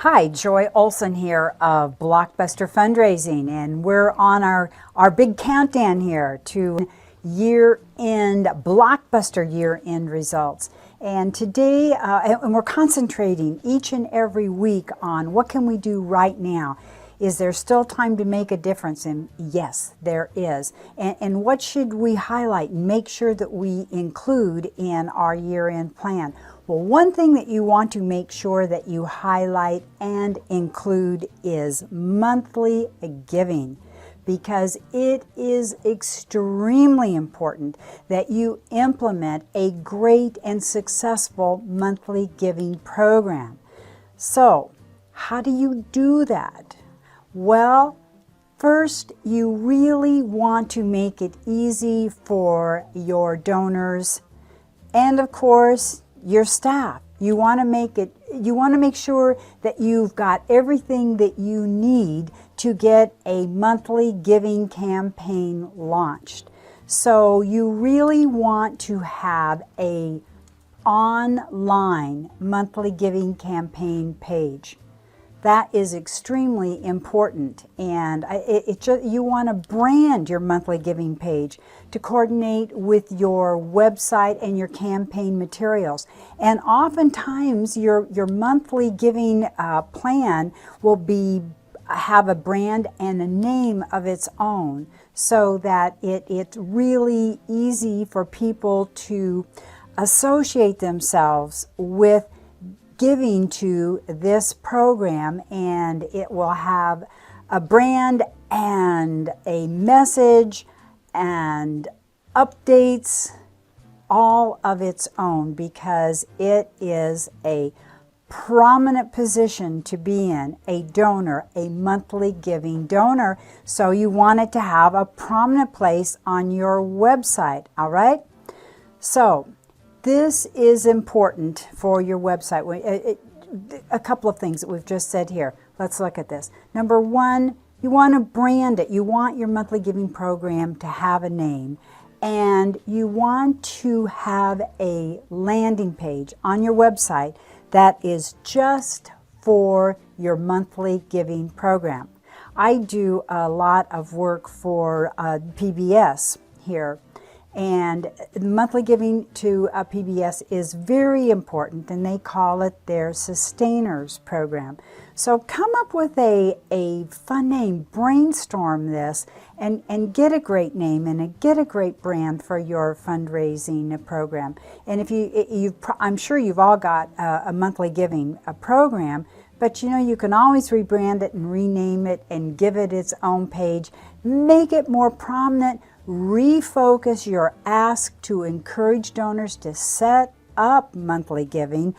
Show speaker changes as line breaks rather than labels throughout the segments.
Hi, Joy Olson here of Blockbuster Fundraising, and we're on our big countdown here to year-end, Blockbuster year-end results. And today, and we're concentrating each and every week on what can we do right now. Is there still time to make a difference? And yes, there is. And what should we highlight and make sure that we include in our year-end plan? Well, one thing that you want to make sure that you highlight and include is monthly giving, because it is extremely important that you implement a great and successful monthly giving program. So, how do you do that? Well, first, you really want to make it easy for your donors and, of course, your staff. You want to make sure that you've got everything that you need to get a monthly giving campaign launched. So you really want to have a online monthly giving campaign page. That is extremely important, and you want to brand your monthly giving page to coordinate with your website and your campaign materials. And oftentimes your monthly giving plan will have a brand and a name of its own, so that it's really easy for people to associate themselves with giving to this program, and it will have a brand and a message and updates all of its own, because it is a prominent position to be in, a donor, a monthly giving donor. So you want it to have a prominent place on your website, all right? So this is important for your website. A couple of things that we've just said here. Let's look at this. Number one, you want to brand it. You want your monthly giving program to have a name, and you want to have a landing page on your website that is just for your monthly giving program. I do a lot of work for PBS here, and monthly giving to PBS is very important, and they call it their Sustainers program. So come up with a fun name, brainstorm this, and get a great name and get a great brand for your fundraising program. And if I'm sure you've all got a monthly giving program, but you know, you can always rebrand it and rename it and give it its own page, make it more prominent. Refocus your ask to encourage donors to set up monthly giving.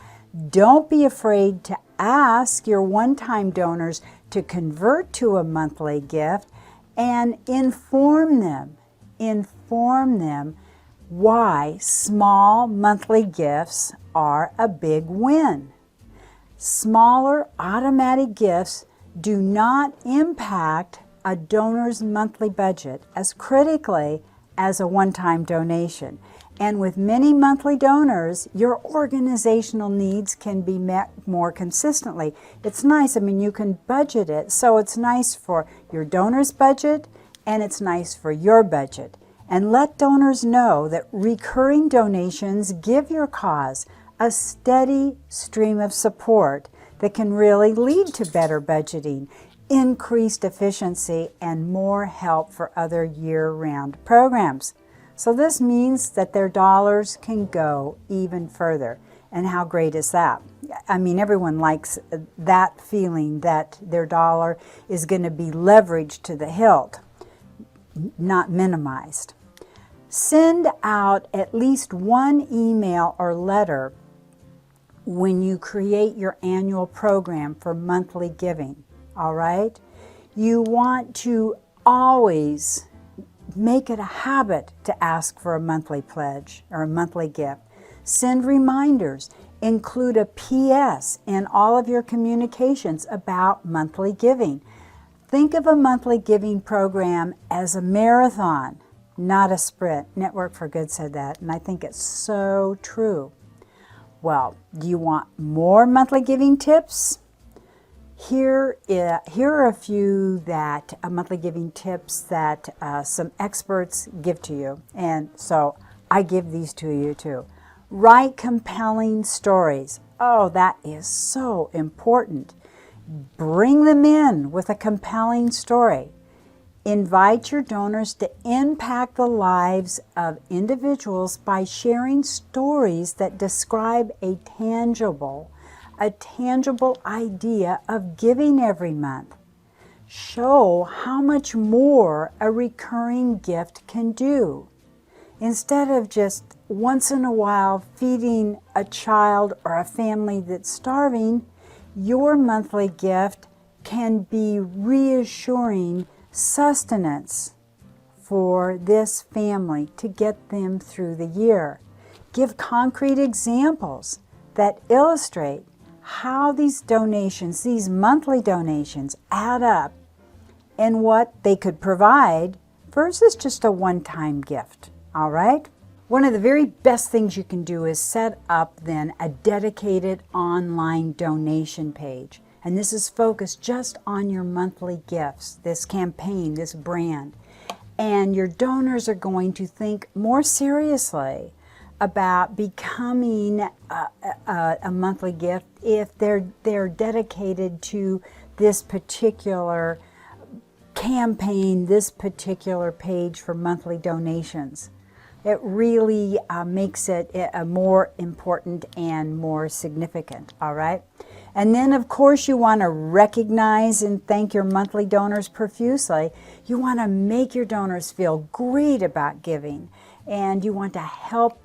Don't be afraid to ask your one-time donors to convert to a monthly gift, and inform them why small monthly gifts are a big win. Smaller automatic gifts do not impact a donor's monthly budget as critically as a one-time donation. And with many monthly donors, your organizational needs can be met more consistently. It's nice, I mean, you can budget it, so it's nice for your donor's budget and it's nice for your budget. And let donors know that recurring donations give your cause a steady stream of support that can really lead to better budgeting, increased efficiency, and more help for other year-round programs. So this means that their dollars can go even further. And how great is that? I mean, everyone likes that feeling that their dollar is going to be leveraged to the hilt, not minimized. Send out at least one email or letter when you create your annual program for monthly giving. All right? You want to always make it a habit to ask for a monthly pledge or a monthly gift. Send reminders. Include a PS in all of your communications about monthly giving. Think of a monthly giving program as a marathon, not a sprint. Network for Good said that, and I think it's so true. Well, do you want more monthly giving tips? here are a few monthly giving tips that some experts give to you, and so I give these to you too. Write compelling stories. Oh, that is so important. Bring them in with a compelling story. Invite your donors to impact the lives of individuals by sharing stories that describe a tangible idea of giving every month. Show how much more a recurring gift can do. Instead of just once in a while feeding a child or a family that's starving, your monthly gift can be reassuring sustenance for this family to get them through the year. Give concrete examples that illustrate how these donations, these monthly donations, add up and what they could provide versus just a one-time gift. All right? One of the very best things you can do is set up then a dedicated online donation page. And this is focused just on your monthly gifts, this campaign, this brand. And your donors are going to think more seriously about becoming a monthly gift if they're dedicated to this particular campaign, this particular page for monthly donations. It really makes it more important and more significant, all right? And then, of course, you want to recognize and thank your monthly donors profusely. You want to make your donors feel great about giving, and you want to help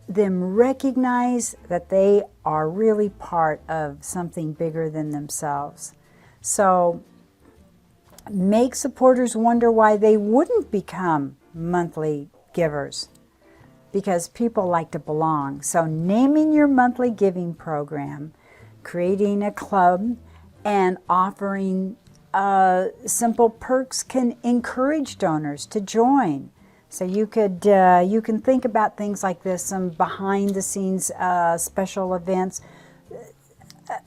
them recognize that they are really part of something bigger than themselves. So make supporters wonder why they wouldn't become monthly givers, because people like to belong. So naming your monthly giving program, creating a club, and offering simple perks can encourage donors to join. So you can think about things like this, some behind-the-scenes special events,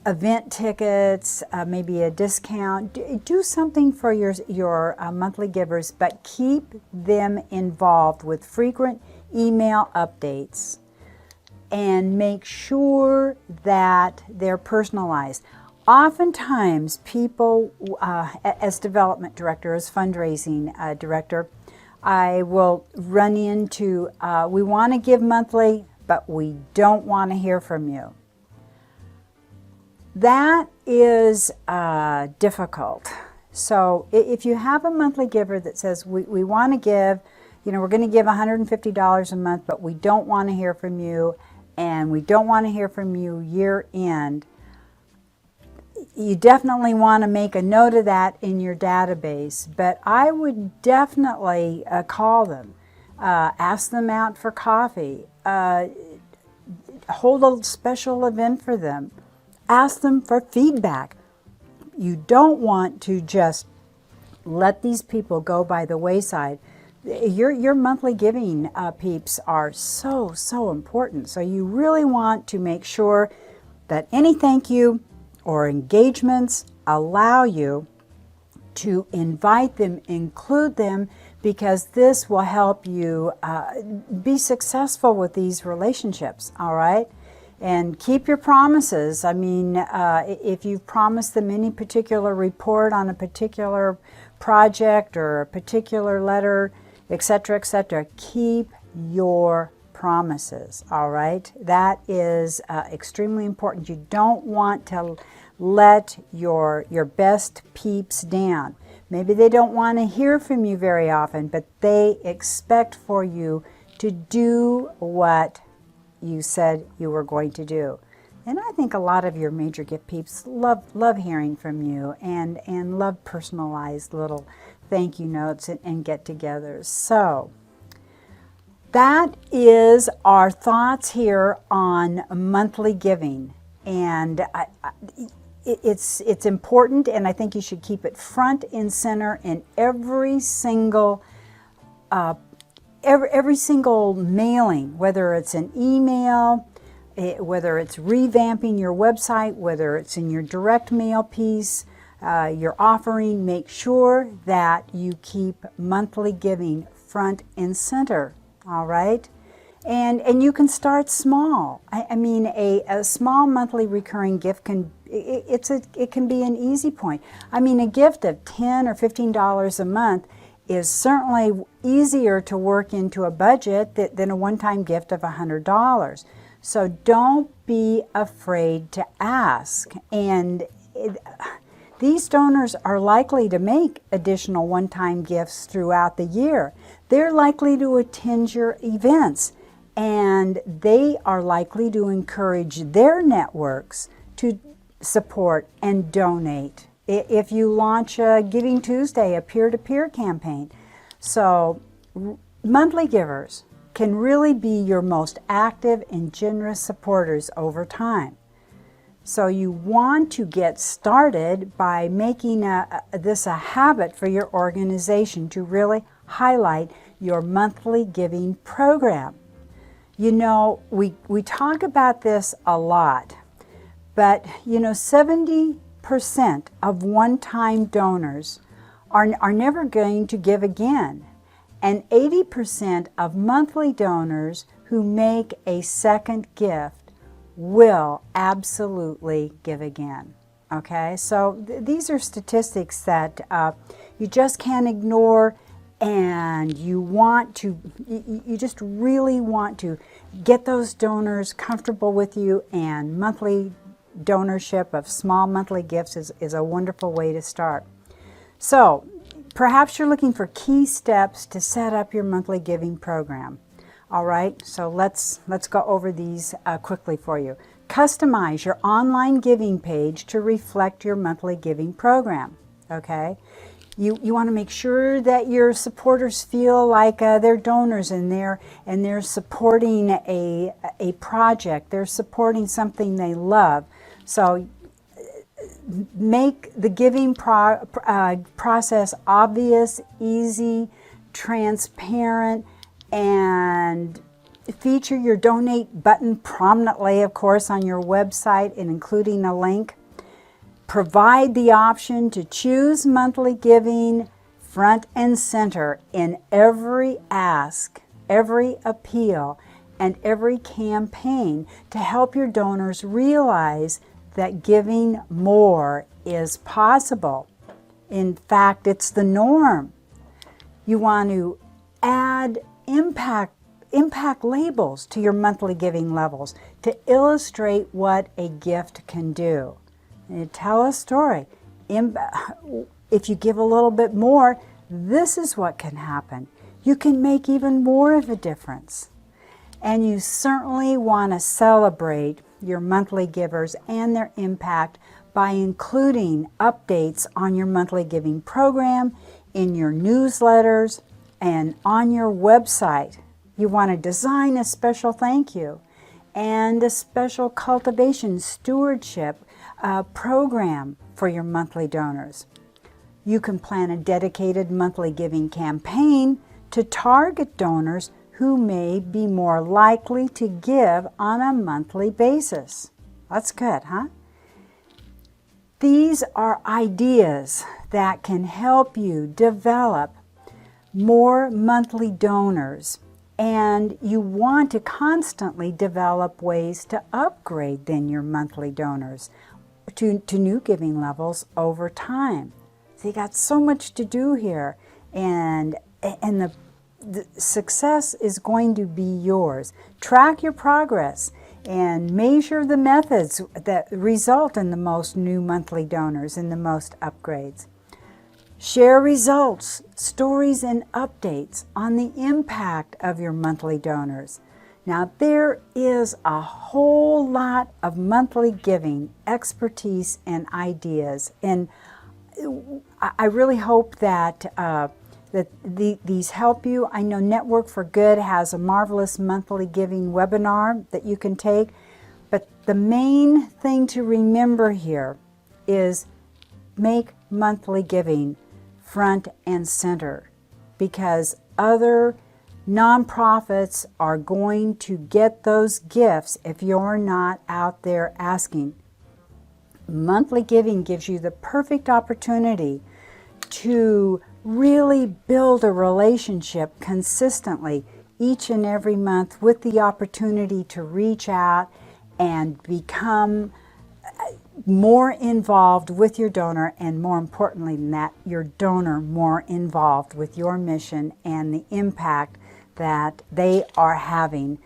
event tickets, maybe a discount. Do something for your monthly givers, but keep them involved with frequent email updates, and make sure that they're personalized. Oftentimes people, as development director, as fundraising director, I will run into, we want to give monthly, but we don't want to hear from you. That is difficult. So if you have a monthly giver that says, we want to give, we're going to give $150 a month, but we don't want to hear from you, and we don't want to hear from you year end, you definitely want to make a note of that in your database. But I would definitely call them, ask them out for coffee, hold a special event for them, ask them for feedback. You don't want to just let these people go by the wayside. Your monthly giving peeps are so important. So you really want to make sure that any thank you or engagements allow you to invite them, include them, because this will help you be successful with these relationships, all right? And keep your promises. I mean, if you've promised them any particular report on a particular project or a particular letter, etc., keep your promises, all right? That is extremely important. You don't want to let your best peeps down. Maybe they don't want to hear from you very often, but they expect for you to do what you said you were going to do. And I think a lot of your major gift peeps love hearing from you and love personalized little thank you notes and get-togethers. So that is our thoughts here on monthly giving, and it's important, and I think you should keep it front and center in every single mailing, whether it's an email, whether it's revamping your website, whether it's in your direct mail piece, your offering, make sure that you keep monthly giving front and center, all right? And you can start small. I mean, a small monthly recurring gift can it can be an easy point. I mean, a gift of $10 or $15 a month is certainly easier to work into a budget than a one-time gift of $100. So don't be afraid to ask. And these donors are likely to make additional one-time gifts throughout the year. They're likely to attend your events, and they are likely to encourage their networks to support and donate if you launch a Giving Tuesday, a peer-to-peer campaign. So monthly givers can really be your most active and generous supporters over time. So you want to get started by making this a habit for your organization to really highlight your monthly giving program. You know, we talk about this a lot, but you know, 70% of one-time donors are never going to give again. And 80% of monthly donors who make a second gift will absolutely give again. Okay, so these are statistics that you just can't ignore, and you just really want to get those donors comfortable with you, and monthly donorship of small monthly gifts is a wonderful way to start. So perhaps you're looking for key steps to set up your monthly giving program. All right, so let's go over these quickly for you. Customize your online giving page to reflect your monthly giving program. Okay, you want to make sure that your supporters feel like they're donors, and they're supporting a project. They're supporting something they love. So make the giving process obvious, easy, transparent, and feature your donate button prominently, of course, on your website, and including a link. Provide the option to choose monthly giving front and center in every ask, every appeal, and every campaign to help your donors realize that giving more is possible. In fact, it's the norm. You want to add impact labels to your monthly giving levels to illustrate what a gift can do. And tell a story. If you give a little bit more, this is what can happen. You can make even more of a difference. And you certainly want to celebrate your monthly givers and their impact by including updates on your monthly giving program in your newsletters and on your website. You want to design a special thank you and a special cultivation stewardship program for your monthly donors. You can plan a dedicated monthly giving campaign to target donors who may be more likely to give on a monthly basis. That's good, huh? These are ideas that can help you develop more monthly donors, and you want to constantly develop ways to upgrade then your monthly donors to new giving levels over time. So you got so much to do here, and the success is going to be yours. Track your progress and measure the methods that result in the most new monthly donors and the most upgrades. Share results, stories, and updates on the impact of your monthly donors. Now, there is a whole lot of monthly giving expertise and ideas, and I really hope that these help you. I know Network for Good has a marvelous monthly giving webinar that you can take, but the main thing to remember here is make monthly giving front and center, because other nonprofits are going to get those gifts if you're not out there asking. Monthly giving gives you the perfect opportunity to really build a relationship consistently each and every month, with the opportunity to reach out and become more involved with your donor, and more importantly than that, your donor more involved with your mission and the impact that they are having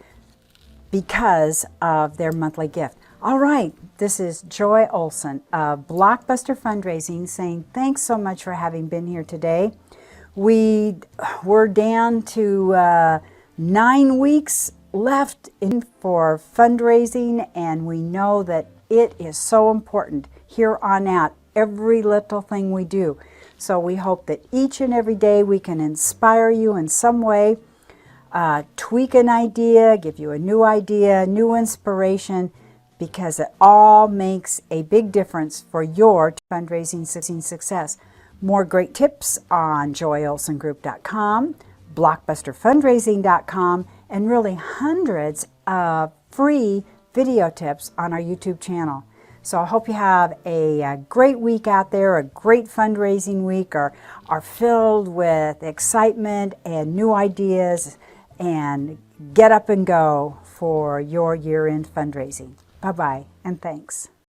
because of their monthly gift. All right, this is Joy Olson of Blockbuster Fundraising saying thanks so much for having been here today. We're down to 9 weeks left for fundraising, and we know that it is so important here on out, every little thing we do. So we hope that each and every day we can inspire you in some way, tweak an idea, give you a new idea, new inspiration, because it all makes a big difference for your fundraising success. More great tips on joyolsongroup.com, blockbusterfundraising.com, and really hundreds of free video tips on our YouTube channel. So I hope you have a great week out there, a great fundraising week, or are filled with excitement and new ideas, and get up and go for your year-end fundraising. Bye-bye, and thanks.